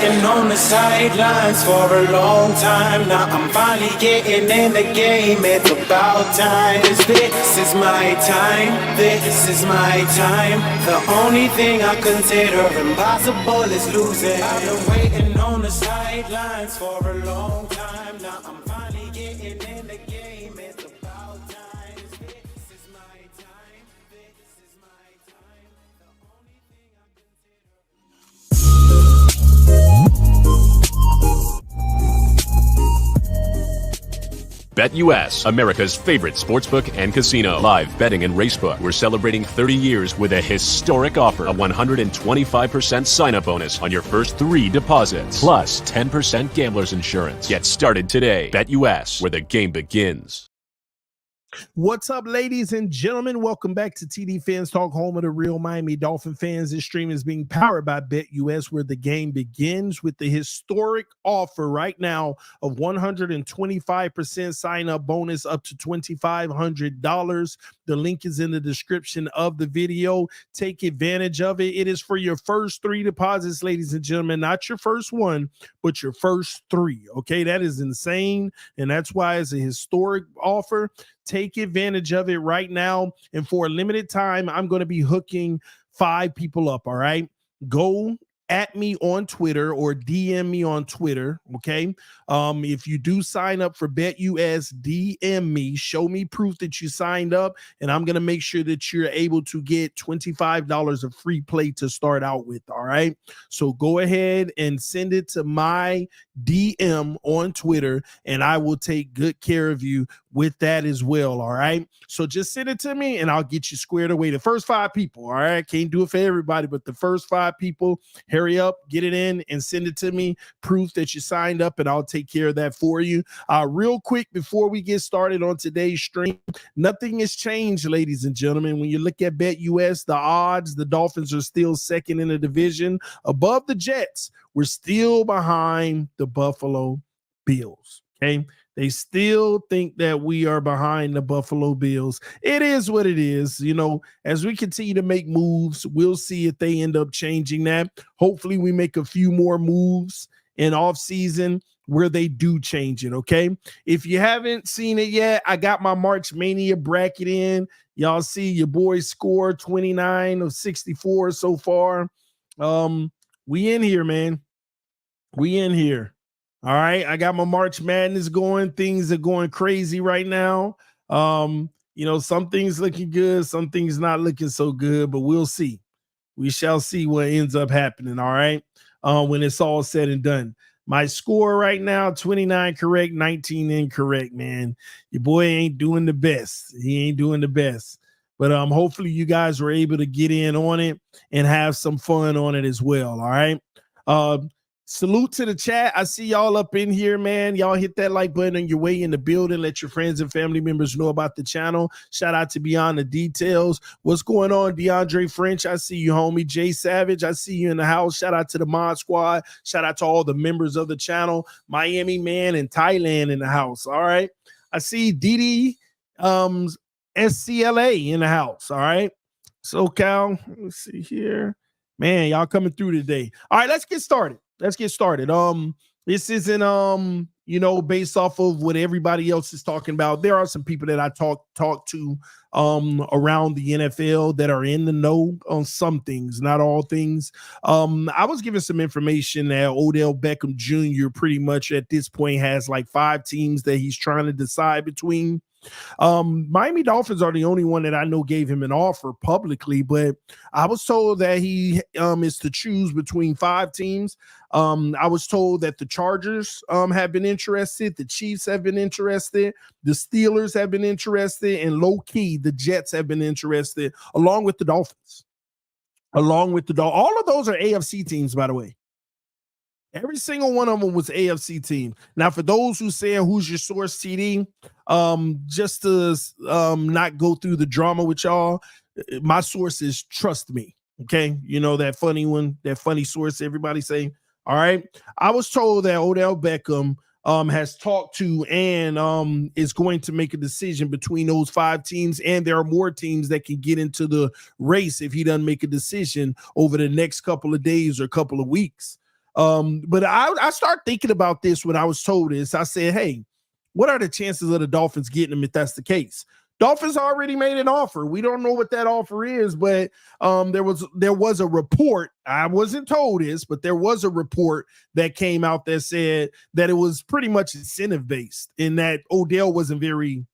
waiting on the sidelines for a long time. Now I'm finally getting in the game. It's about time. This is my time. This is my time. The only thing I consider impossible is losing. I've been waiting on the sidelines for a long time. Now I'm finally getting in the game. It's about time. This is my time. This is my time. The only thing I BetUS, America's favorite sportsbook and casino. Live betting and racebook. We're celebrating 30 years with a historic offer. A 125% sign-up bonus on your first 3 deposits. Plus 10% gambler's insurance. Get started today. BetUS, where the game begins. What's up, ladies and gentlemen? Welcome back to TD Fans Talk, home of the real Miami Dolphin fans. This stream is being powered by BetUS, where the game begins with the historic offer right now of 125% sign-up bonus up to $2,500. The link is in the description of the video. Take advantage of it. It is for your first 3 deposits, ladies and gentlemen. Not your first one, but your first 3. Okay, that is insane, and that's why it's a historic offer. Take advantage of it right now. And for a limited time, I'm going to be hooking 5 people up. All right. Go at me on Twitter or DM me on Twitter. Okay. If you do sign up for BetUS, DM me, show me proof that you signed up, and I'm going to make sure that you're able to get $25 of free play to start out with. All right. So go ahead and send it to my DM on Twitter, and I will take good care of you with that as well. All right. So just send it to me and I'll get you squared away. The first 5 people. All right. Can't do it for everybody, but the first 5 people, hurry up, get it in and send it to me. Proof that you signed up, and I'll take care of that for you. Real quick, before we get started on today's stream, nothing has changed, ladies and gentlemen. When you look at BetUS, the odds, the Dolphins are still second in the division above the Jets. We're still behind the Buffalo Bills. Okay. They still think that we are behind the Buffalo Bills. It is what it is. You know, as we continue to make moves, we'll see if they end up changing that. Hopefully we make a few more moves in off season where they do change it. Okay. If you haven't seen it yet, I got my March Mania bracket in. Y'all see your boys score 29 of 64 so far. We in here, man. We in here. All right, I got my March Madness going. Things are going crazy right now. You know, some things looking good, some things not looking so good, but we'll see. We shall see what ends up happening, all right, when it's all said and done. My score right now, 29 correct, 19 incorrect, man. Your boy ain't doing the best. He ain't doing the best. But hopefully you guys were able to get in on it and have some fun on it as well, all right? Salute to the chat. I see y'all up in here, man. Y'all hit that like button on your way in the building. Let your friends and family members know about the channel. Shout out to Beyond the Details. What's going on, DeAndre French? I see you, homie. Jay Savage, I see you in the house. Shout out to the Mod Squad. Shout out to all the members of the channel. Miami Man and Thailand in the house. All right. I see Didi SCLA in the house. All right. SoCal. Let's see here. Man, y'all coming through today. All right, let's get started. This isn't you know, based off of what everybody else is talking about. There are some people that I talk to around the NFL that are in the know on some things, not all things. I was given some information that Odell Beckham Jr. pretty much at this point has like 5 teams that he's trying to decide between. Miami Dolphins are the only one that I know gave him an offer publicly, but I was told that he is to choose between 5 teams. I was told that the Chargers have been interested, the Chiefs have been interested, the Steelers have been interested, and low-key, the Jets have been interested, along with the Dolphins. All of those are AFC teams, by the way. Every single one of them was AFC team. Now, for those who say who's your source, TD, just to not go through the drama with y'all, my source is Trust Me. Okay, you know that funny one, that funny source everybody say. All right, I was told that Odell Beckham has talked to and is going to make a decision between those 5 teams, and there are more teams that can get into the race if he doesn't make a decision over the next couple of days or couple of weeks. But I start thinking about this when I was told this. I said, hey, what are the chances of the Dolphins getting him if that's the case? Dolphins already made an offer. We don't know what that offer is, but there was a report. I wasn't told this, but there was a report that came out that said that it was pretty much incentive based, in that Odell wasn't very,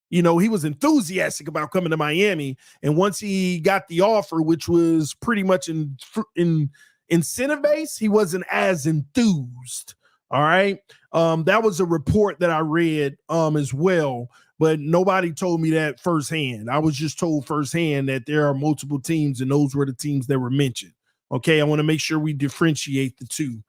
he was enthusiastic about coming to Miami, and once he got the offer, which was pretty much in incentive based, he wasn't as enthused. All right. That was a report that I read as well, but nobody told me that firsthand. I was just told firsthand that there are multiple teams, and those were the teams that were mentioned. Okay. I want to make sure we differentiate the two.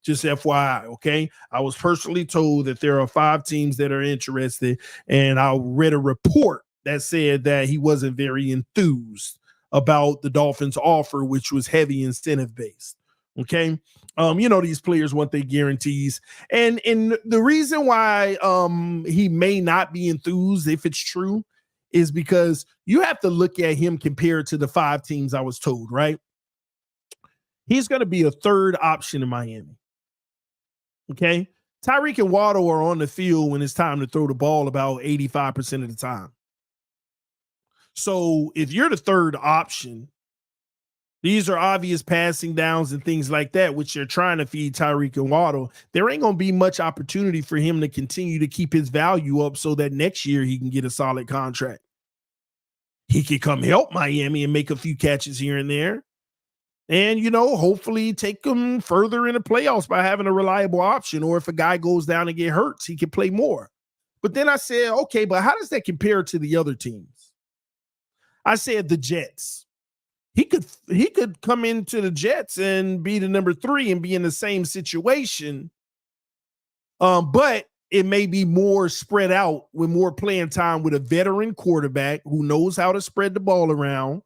Just FYI. Okay. I was personally told that there are 5 teams that are interested, and I read a report that said that he wasn't very enthused about the Dolphins offer, which was heavy incentive based. Okay. These players want their guarantees. And the reason why he may not be enthused, if it's true, is because you have to look at him compared to the 5 teams I was told, right? He's going to be a third option in Miami. Okay. Tyreek and Waddle are on the field when it's time to throw the ball about 85% of the time. So if you're the third option, these are obvious passing downs and things like that, which you're trying to feed Tyreek and Waddle. There ain't going to be much opportunity for him to continue to keep his value up so that next year he can get a solid contract. He could come help Miami and make a few catches here and there. And, hopefully take them further in the playoffs by having a reliable option. Or if a guy goes down and get hurt, he can play more. But then I said, okay, but how does that compare to the other teams? I said the Jets. He could come into the Jets and be the number 3 and be in the same situation. But it may be more spread out with more playing time with a veteran quarterback who knows how to spread the ball around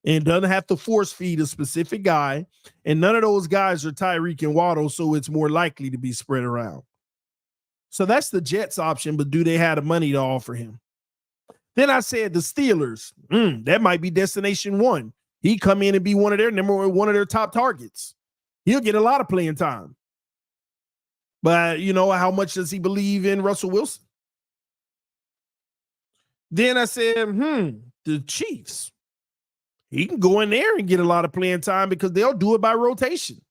and doesn't have to force feed a specific guy. And none of those guys are Tyreek and Waddle, so it's more likely to be spread around. So that's the Jets option, but do they have the money to offer him? Then I said the Steelers, that might be destination 1. He come in and be one of their top targets. He'll get a lot of playing time. But how much does he believe in Russell Wilson? Then I said, the Chiefs. He can go in there and get a lot of playing time because they'll do it by rotation.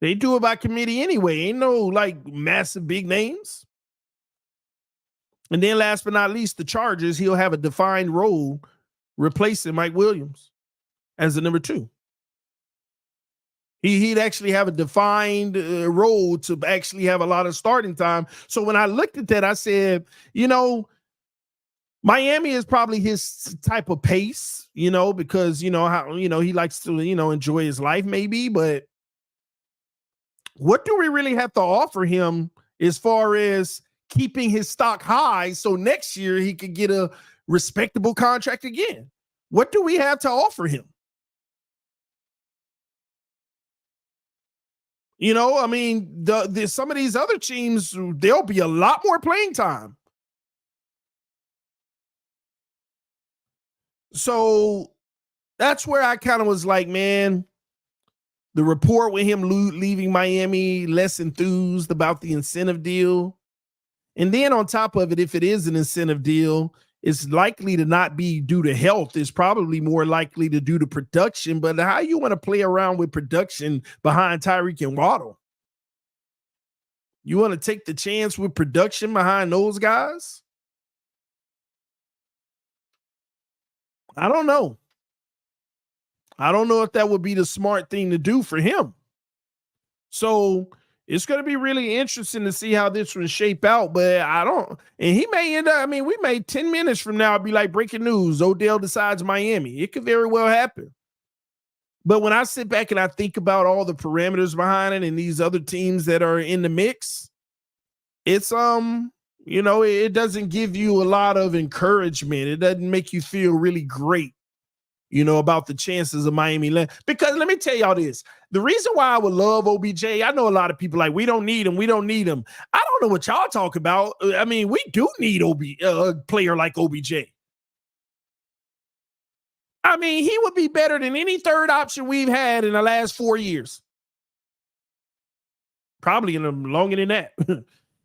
They do it by committee anyway. Ain't no massive big names. And then last but not least, the Chargers, he'll have a defined role replacing Mike Williams as the number 2. He'd actually have a defined role to actually have a lot of starting time. So when I looked at that, I said, Miami is probably his type of pace, because, how, he likes to, enjoy his life maybe. But what do we really have to offer him as far as keeping his stock high so next year he could get a respectable contract again? What do we have to offer him? Some of these other teams, there'll be a lot more playing time. So that's where I kind of was like, man, the report with him leaving Miami, less enthused about the incentive deal. And then on top of it, if it is an incentive deal, it's likely to not be due to health. It's probably more likely to due to production. But how you want to play around with production behind Tyreek and Waddle? You want to take the chance with production behind those guys? I don't know. I don't know if that would be the smart thing to do for him. So it's going to be really interesting to see how this one shape out, but and he may end up, we may 10 minutes from now be like breaking news, Odell decides Miami. It could very well happen. But when I sit back and I think about all the parameters behind it and these other teams that are in the mix, it's, it doesn't give you a lot of encouragement. It doesn't make you feel really great, about the chances of Miami land. Because let me tell y'all this. The reason why I would love OBJ, I know a lot of people we don't need him. We don't need him. I don't know what y'all talk about. We do need a player like OBJ. He would be better than any third option we've had in the last 4 years. Probably longer than that.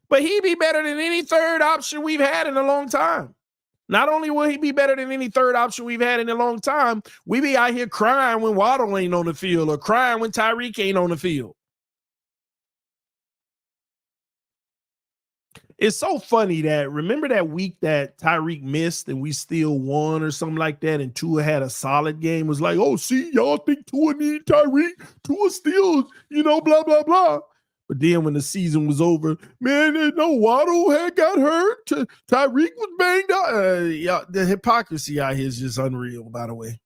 But he'd be better than any third option we've had in a long time. Not only will he be better than any third option we've had in a long time, we be out here crying when Waddle ain't on the field or crying when Tyreek ain't on the field. It's so funny that, remember that week that Tyreek missed and we still won or something like that, and Tua had a solid game? It was like, oh, see, y'all think Tua need Tyreek? Tua still, blah, blah, blah. But then when the season was over, man, Waddle had got hurt. Tyreek was banged up. Yeah, the hypocrisy out here is just unreal, by the way.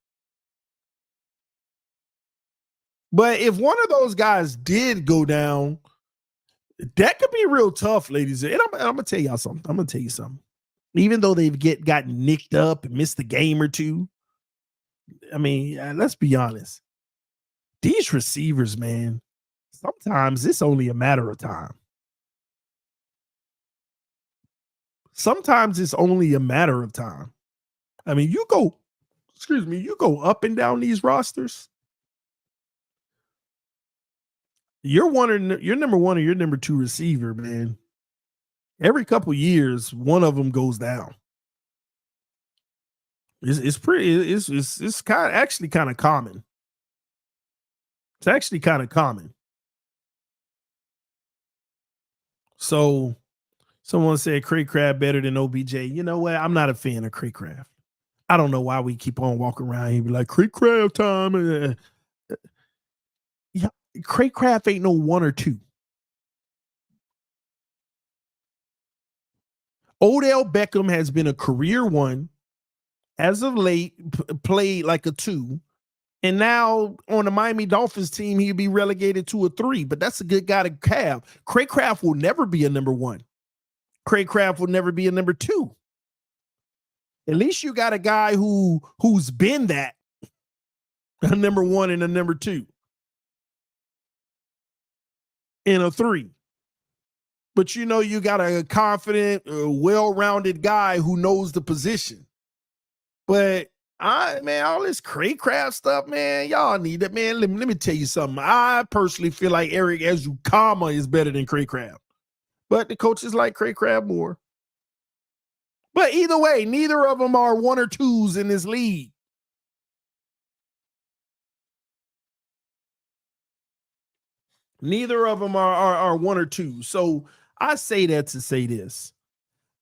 But if one of those guys did go down, that could be real tough, ladies. And I'm going to tell y'all something. I'm going to tell you something. Even though they've gotten nicked up and missed a game or two, I mean, let's be honest. These receivers, man, sometimes it's only a matter of time. Sometimes it's only a matter of time. I mean, you go up and down these rosters. You're number one or your number two receiver, man. Every couple years, one of them goes down. It's actually kind of common. It's actually kind of common. So someone said Cray Crab better than OBJ. You know what? I'm not a fan of Cray Crab. I don't know why we keep on walking around here and be like, Cray Crab time. Yeah, Cray Crab ain't no one or two. Odell Beckham has been a career one. As of late, played like a two. And now on the Miami Dolphins team, he'd be relegated to a 3. But that's a good guy to have. Cray Craft will never be a number 1. Cray Craft will never be a number 2. At least you got a guy who's been that. A number 1 and a number 2. And a 3. But you got a confident, well-rounded guy who knows the position. But all this Cray Craft stuff, man, y'all need it, man. Let me tell you something. I personally feel like Eric Ezukama is better than Cray Craft. But the coaches like Cray Craft more. But either way, neither of them are 1 or 2s in this league. Neither of them are 1 or 2. So I say that to say this.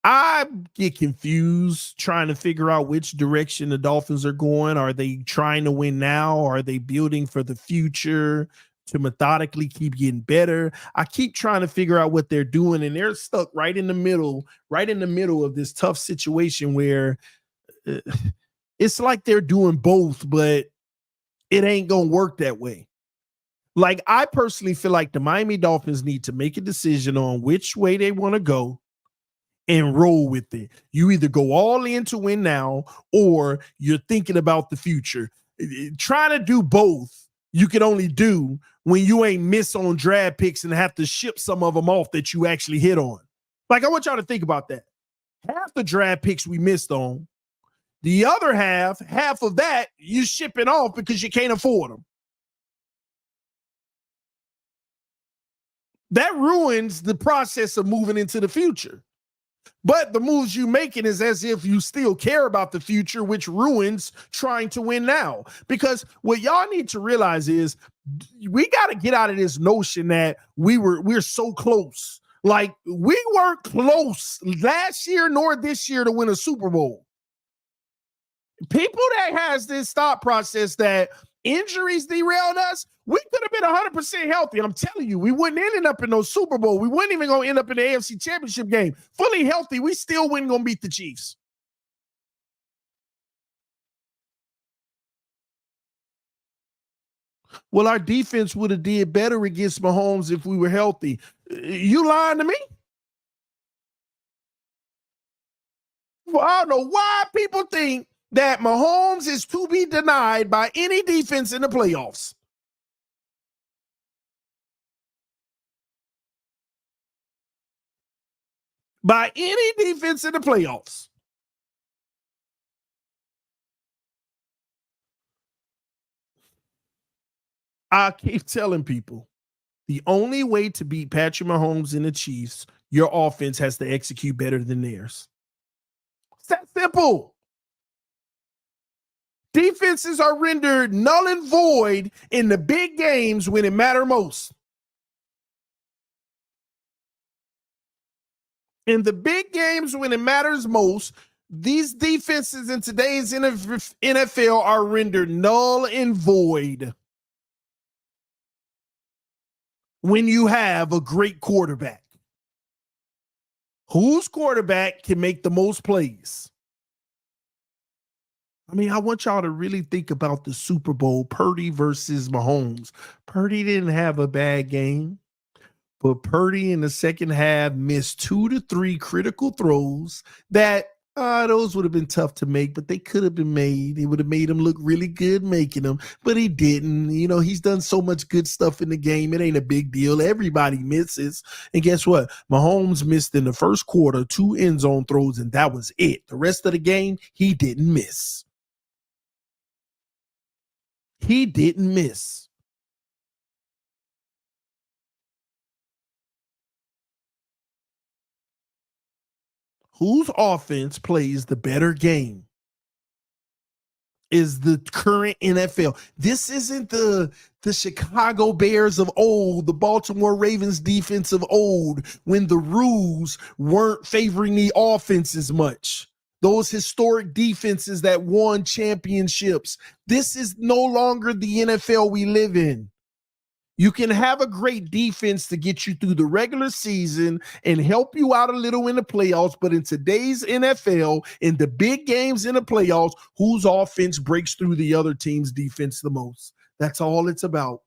I get confused trying to figure out which direction the Dolphins are going. Are they trying to win now? Are they building for the future to methodically keep getting better? I keep trying to figure out what they're doing, and they're stuck right in the middle of this tough situation where it's like they're doing both, but it ain't going to work that way. Like, I personally feel like the Miami Dolphins need to make a decision on which way they want to go and roll with it. You either go all in to win now, or you're thinking about the future. Trying to do both, you can only do when you ain't miss on draft picks and have to ship some of them off that you actually hit on. Like, I want y'all to think about that. Half the draft picks we missed on, the other half of that, you shipping off because you can't afford them. That ruins the process of moving into the future. But the moves you making is as if you still care about the future, which ruins trying to win now. Because what y'all need to realize is we got to get out of this notion that we're so close. Like, we weren't close last year nor this year to win a Super Bowl. People that has this thought process that injuries derailed us, we could have been 100% healthy. And I'm telling you, we wouldn't end up in no Super Bowl. We wouldn't even going to end up in the AFC Championship game. Fully healthy, we still wouldn't going to beat the Chiefs. Well, our defense would have did better against Mahomes if we were healthy. You lying to me? Well, I don't know why people think that Mahomes is to be denied by any defense in the playoffs. By any defense in the playoffs. I keep telling people, The only way to beat Patrick Mahomes and the Chiefs, your offense has to execute better than theirs. It's that simple. Defenses are rendered null and void in the big games when it matters most. In the big games when it matters most, these defenses in today's NFL are rendered null and void when you have a great quarterback. Whose quarterback can make the most plays? I mean, I want y'all to really think about the Super Bowl, Purdy versus Mahomes. Purdy didn't have a bad game, but Purdy in the second half missed 2 to 3 critical throws that those would have been tough to make, but they could have been made. It would have made him look really good making them, but he didn't. You know, he's done so much good stuff in the game. It ain't a big deal. Everybody misses. And guess what? Mahomes missed in the first quarter 2 end zone throws, and that was it. The rest of the game, he didn't miss. He didn't miss. Whose offense plays the better game is the current NFL. This isn't the Chicago Bears of old, the Baltimore Ravens defense of old, when the rules weren't favoring the offense as much. Those historic defenses that won championships. This is no longer the NFL we live in. You can have a great defense to get you through the regular season and help you out a little in the playoffs, but in today's NFL, in the big games in the playoffs, whose offense breaks through the other team's defense the most? That's all it's about.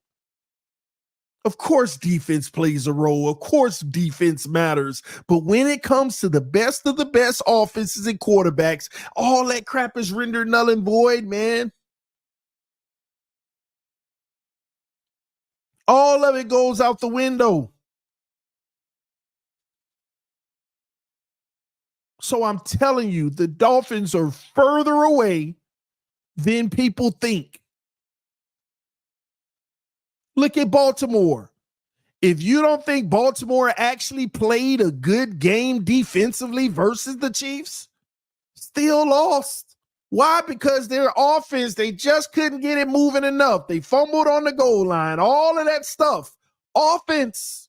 Of course, defense plays a role. Of course, defense matters. But when it comes to the best of the best offenses and quarterbacks, all that crap is rendered null and void, man. All of it goes out the window. So I'm telling you, the Dolphins are further away than people think. Look at Baltimore. If you don't think Baltimore actually played a good game defensively versus the Chiefs, still lost. Why? Because their offense, they just couldn't get it moving enough. They fumbled on the goal line, all of that stuff. Offense.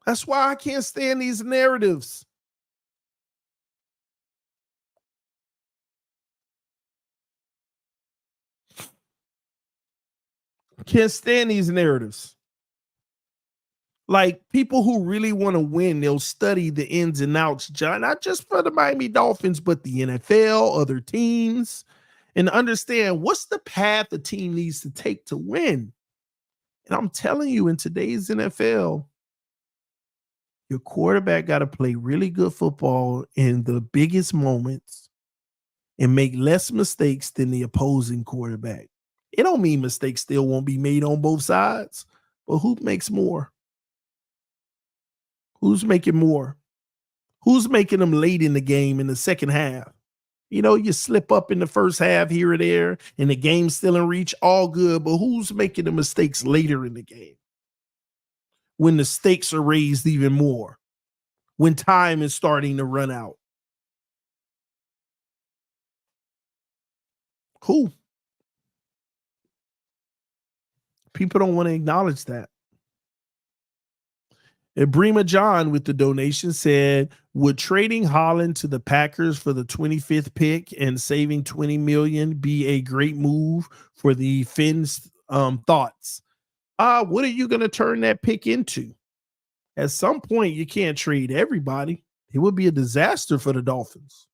That's why I can't stand these narratives. Can't stand these narratives. Like, people who really want to win, they'll study the ins and outs, John, not just for the Miami Dolphins, but the NFL, other teams, and understand what's the path the team needs to take to win. And I'm telling you, in today's NFL, your quarterback got to play really good football in the biggest moments and make less mistakes than the opposing quarterback. It don't mean mistakes still won't be made on both sides, but who makes more? Who's making more? Who's making them late in the game in the second half? You know, you slip up in the first half here or there, and the game's still in reach, all good, but who's making the mistakes later in the game? When the stakes are raised even more, when time is starting to run out. Who? People don't want to acknowledge that. Ibrima John with the donation said, would trading Holland to the Packers for the 25th pick and saving $20 million be a great move for the Finns? Thoughts? What are you going to turn that pick into? At some point, you can't trade everybody. It would be a disaster for the Dolphins.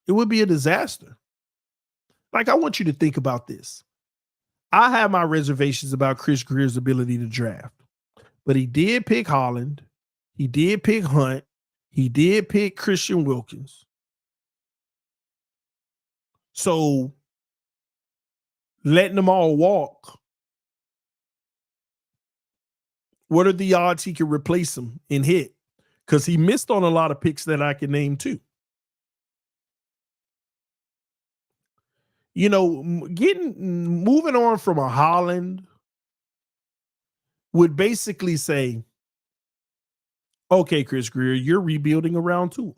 It would be a disaster. Like, I want you to think about this. I have my reservations about Chris Greer's ability to draft, but he did pick Holland. He did pick Hunt. He did pick Christian Wilkins. So letting them all walk, what are the odds he can replace him and hit? Because he missed on a lot of picks that I can name too. moving on from a Holland would basically say, okay, Chris Greer, you're rebuilding around Tua.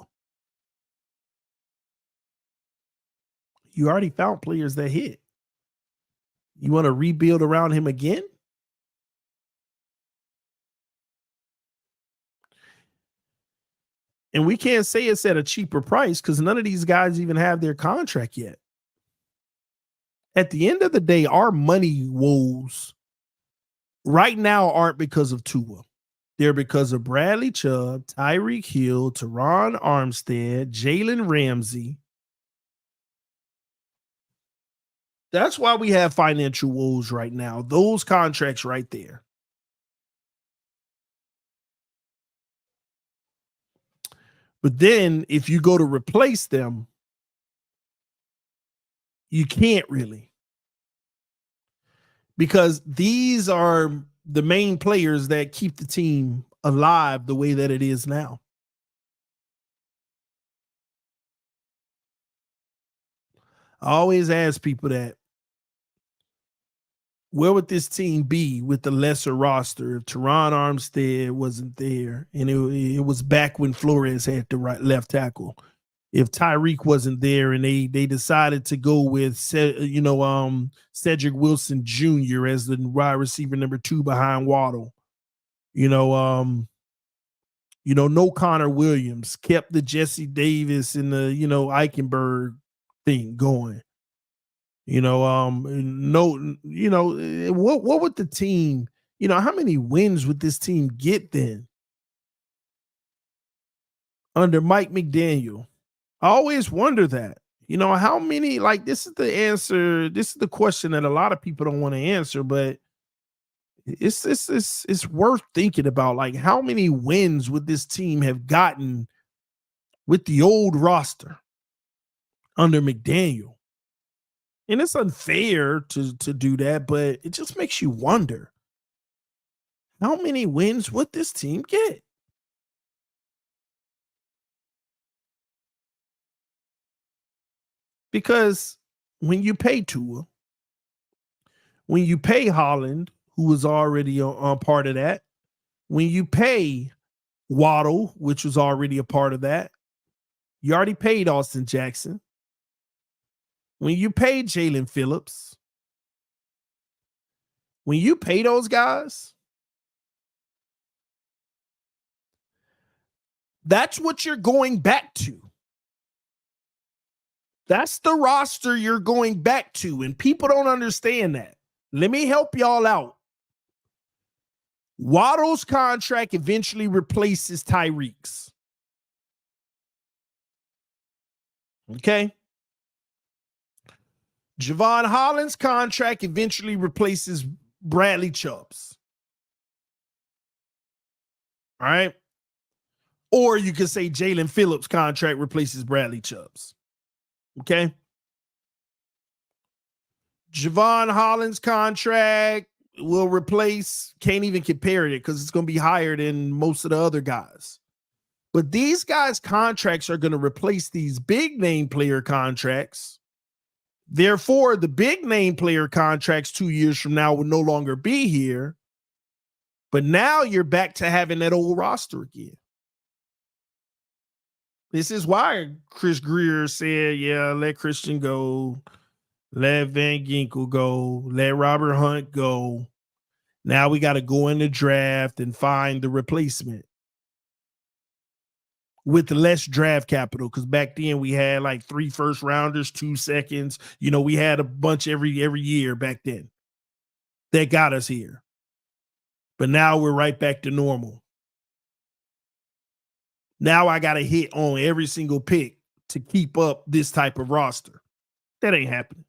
You already found players that hit. You want to rebuild around him again? And we can't say it's at a cheaper price because none of these guys even have their contract yet. At the end of the day, our money woes right now aren't because of Tua. They're because of Bradley Chubb, Tyreek Hill, Teron Armstead, Jalen Ramsey. That's why we have financial woes right now. Those contracts right there. But then if you go to replace them, you can't really. Because these are the main players that keep the team alive the way that it is now. I always ask people that, where would this team be with the lesser roster if Teron Armstead wasn't there and it was back when Flores had the left tackle? If Tyreek wasn't there and they decided to go with Cedric Wilson Jr. as the wide receiver number 2 behind Waddle, no Connor Williams, kept the Jesse Davis and the Eichenberg thing going. What would the team, how many wins would this team get then under Mike McDaniel? I always wonder that. How many, this is the answer, this is the question that a lot of people don't want to answer, but it's worth thinking about. Like, how many wins would this team have gotten with the old roster under McDaniel? And it's unfair to do that, but it just makes you wonder, how many wins would this team get? Because when you pay Tua, when you pay Holland, who was already on part of that, when you pay Waddle, which was already a part of that, you already paid Austin Jackson. When you pay Jalen Phillips, when you pay those guys, that's what you're going back to. That's the roster you're going back to, and people don't understand that. Let me help y'all out. Waddle's contract eventually replaces Tyreek's. Okay? Javon Holland's contract eventually replaces Bradley Chubb's. All right? Or you could say Jalen Phillips' contract replaces Bradley Chubb's. Okay? Javon Holland's contract will replace, can't even compare it because it's going to be higher than most of the other guys. But these guys' contracts are going to replace these big name player contracts. Therefore, the big name player contracts 2 years from now will no longer be here. But now you're back to having that old roster again. This is why Chris Greer said, yeah, let Christian go. Let Van Ginkel go. Let Robert Hunt go. Now we got to go in the draft and find the replacement with less draft capital. Because back then we had like 3 first rounders, 2 seconds. We had a bunch every year back then that got us here. But now we're right back to normal. Now I got to hit on every single pick to keep up this type of roster. That ain't happening.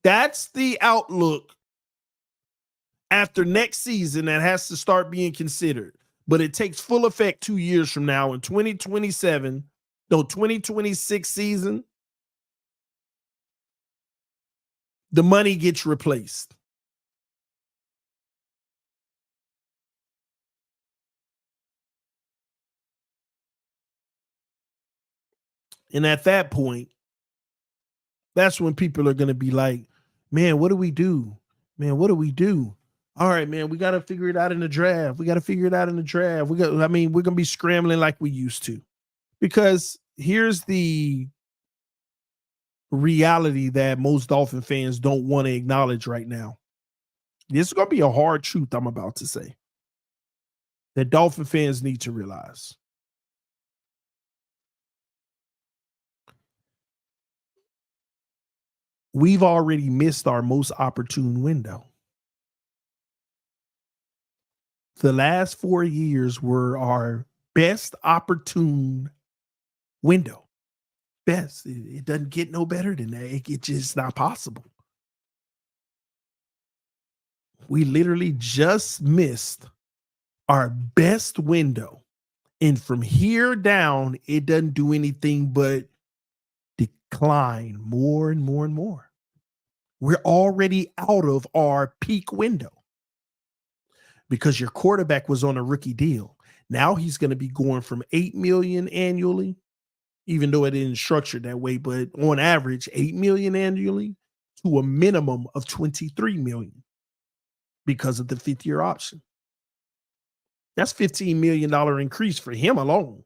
That's the outlook after next season that has to start being considered. But it takes full effect 2 years from now in 2026 season. The money gets replaced. And at that point, that's when people are going to be like, man, what do we do? Man, what do we do? All right, man, we got to figure it out in the draft. We're going to be scrambling like we used to. Because here's the reality that most Dolphin fans don't want to acknowledge right now. This is going to be a hard truth I'm about to say that Dolphin fans need to realize. We've already missed our most opportune window. The last 4 years were our best opportune window. Best. It doesn't get no better than that. It's just not possible. We literally just missed our best window. And from here down, it doesn't do anything but decline more and more and more. We're already out of our peak window because your quarterback was on a rookie deal. Now he's going to be going from $8 million annually, even though it didn't structure that way, but on average, $8 million annually to a minimum of $23 million because of the fifth-year option. That's $15 million increase for him alone.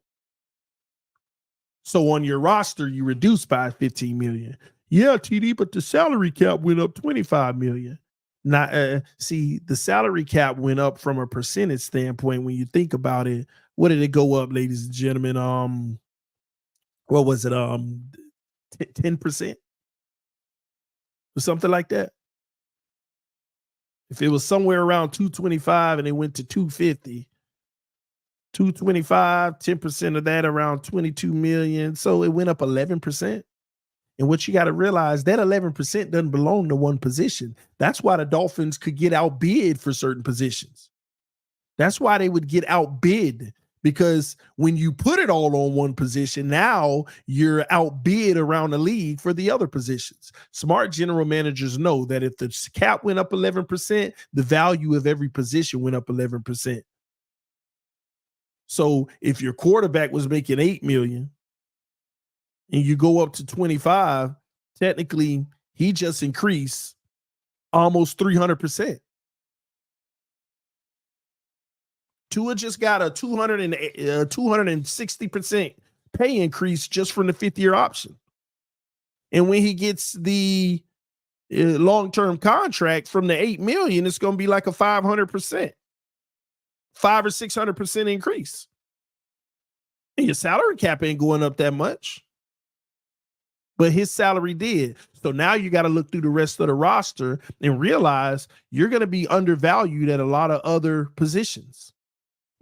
So on your roster, you reduce by $15 million. Yeah, TD, but the salary cap went up $25 million. Now, see, the salary cap went up from a percentage standpoint. When you think about it, what did it go up, ladies and gentlemen? What was it? 10% or something like that. If it was somewhere around 225 and it went to 250, 225, 10% of that around 22 million. So it went up 11%. And what you got to realize, that 11% doesn't belong to one position. That's why the Dolphins could get outbid for certain positions. That's why they would get outbid, because when you put it all on one position, now you're outbid around the league for the other positions. Smart general managers know that if the cap went up 11%, the value of every position went up 11%. So if your quarterback was making $8 million and you go up to 25, technically he just increased almost 300%. Tua just got a 260% pay increase just from the fifth-year option. And when he gets the long-term contract from the $8 million, it's going to be like a 500%, 500 or 600% increase. And your salary cap ain't going up that much, but his salary did. So now you got to look through the rest of the roster and realize you're going to be undervalued at a lot of other positions.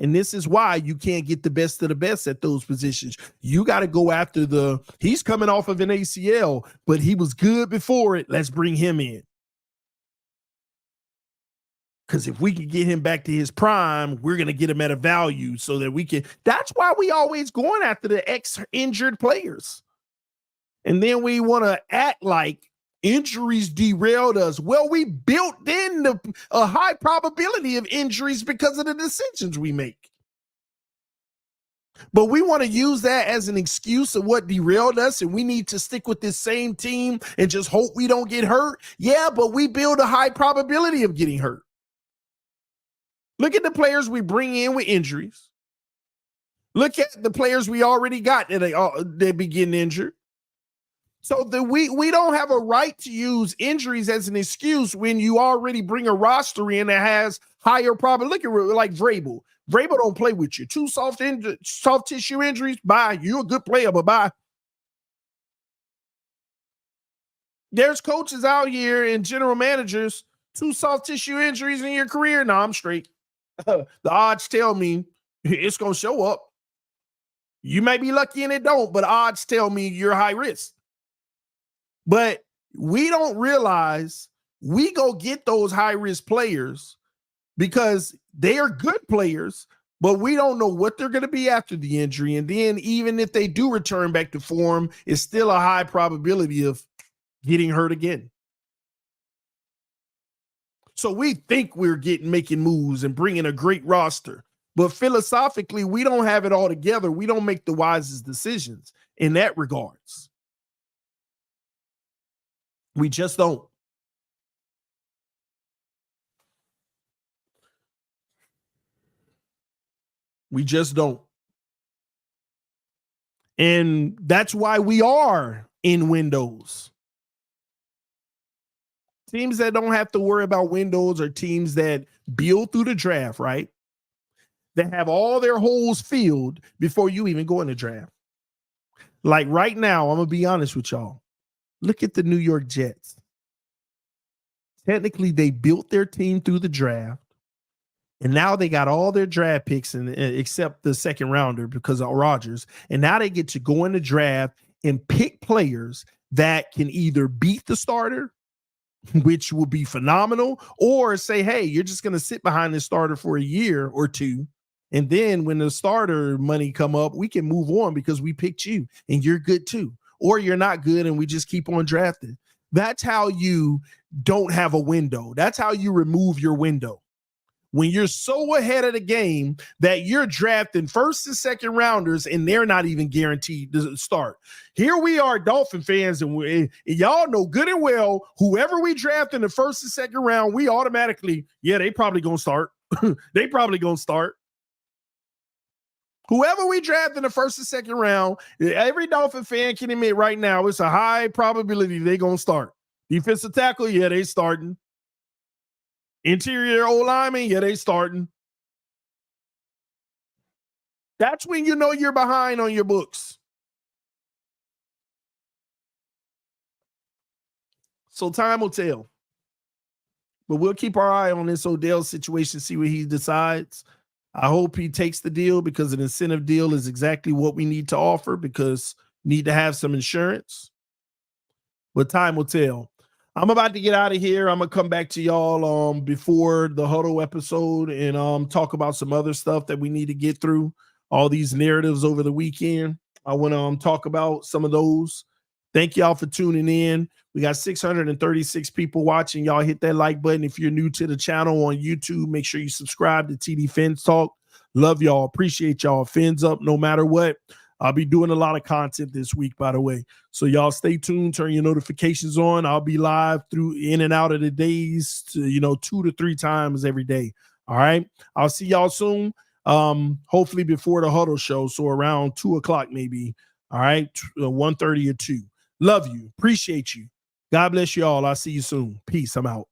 And this is why you can't get the best of the best at those positions. You got to go after he's coming off of an ACL, but he was good before it. Let's bring him in. Because if we can get him back to his prime, we're going to get him at a value so that we can. That's why we always going after the ex-injured players. And then we want to act like injuries derailed us. Well, we built in a high probability of injuries because of the decisions we make. But we want to use that as an excuse of what derailed us, and we need to stick with this same team and just hope we don't get hurt. Yeah, but we build a high probability of getting hurt. Look at the players we bring in with injuries. Look at the players we already got that they be getting injured. So we don't have a right to use injuries as an excuse when you already bring a roster in that has higher probability. Look at like Vrabel. Vrabel don't play with you. Two soft tissue injuries, bye. You're a good player, but bye. There's coaches out here and general managers, 2 soft tissue injuries in your career. No, I'm straight. The odds tell me it's going to show up. You may be lucky and it don't, but odds tell me you're high risk. But we don't realize we go get those high-risk players because they are good players, but we don't know what they're going to be after the injury. And then even if they do return back to form, it's still a high probability of getting hurt again. So we think we're making moves and bringing a great roster. But philosophically, we don't have it all together. We don't make the wisest decisions in that regards. We just don't. We just don't. And that's why we are in windows. Teams that don't have to worry about windows are teams that build through the draft, right? That have all their holes filled before you even go in the draft. Like right now, I'm going to be honest with y'all. Look at the New York Jets. Technically, they built their team through the draft. And now they got all their draft picks except the second rounder because of Rodgers. And now they get to go in the draft and pick players that can either beat the starter, which will be phenomenal, or say, hey, you're just going to sit behind this starter for a year or two. And then when the starter money come up, we can move on because we picked you and you're good too. Or you're not good and we just keep on drafting. That's how you don't have a window. That's how you remove your window. When you're so ahead of the game that you're drafting first and second rounders and they're not even guaranteed to start. Here we are, Dolphin fans, and y'all know good and well, whoever we draft in the first and second round, we automatically, they probably going to start. They probably going to start. Whoever we draft in the first and second round, every Dolphin fan can admit right now, it's a high probability they're going to start. Defensive tackle, they starting. Interior O-lineman, they starting. That's when you know you're behind on your books. So time will tell. But we'll keep our eye on this Odell situation, see what he decides. I hope he takes the deal because an incentive deal is exactly what we need to offer because we need to have some insurance. But time will tell. I'm about to get out of here. I'm going to come back to y'all before the huddle episode and talk about some other stuff that we need to get through. All these narratives over the weekend. I want to talk about some of those. Thank y'all for tuning in. We got 636 people watching. Y'all hit that like button. If you're new to the channel on YouTube, make sure you subscribe to TD Fins Talk. Love y'all. Appreciate y'all. Fins up no matter what. I'll be doing a lot of content this week, by the way. So y'all stay tuned, turn your notifications on. I'll be live through in and out of the days to, 2 to 3 times every day. All right. I'll see y'all soon. Hopefully before the huddle show. So around 2:00 maybe. All right. 1:30 or 2. Love you. Appreciate you. God bless you all. I'll see you soon. Peace. I'm out.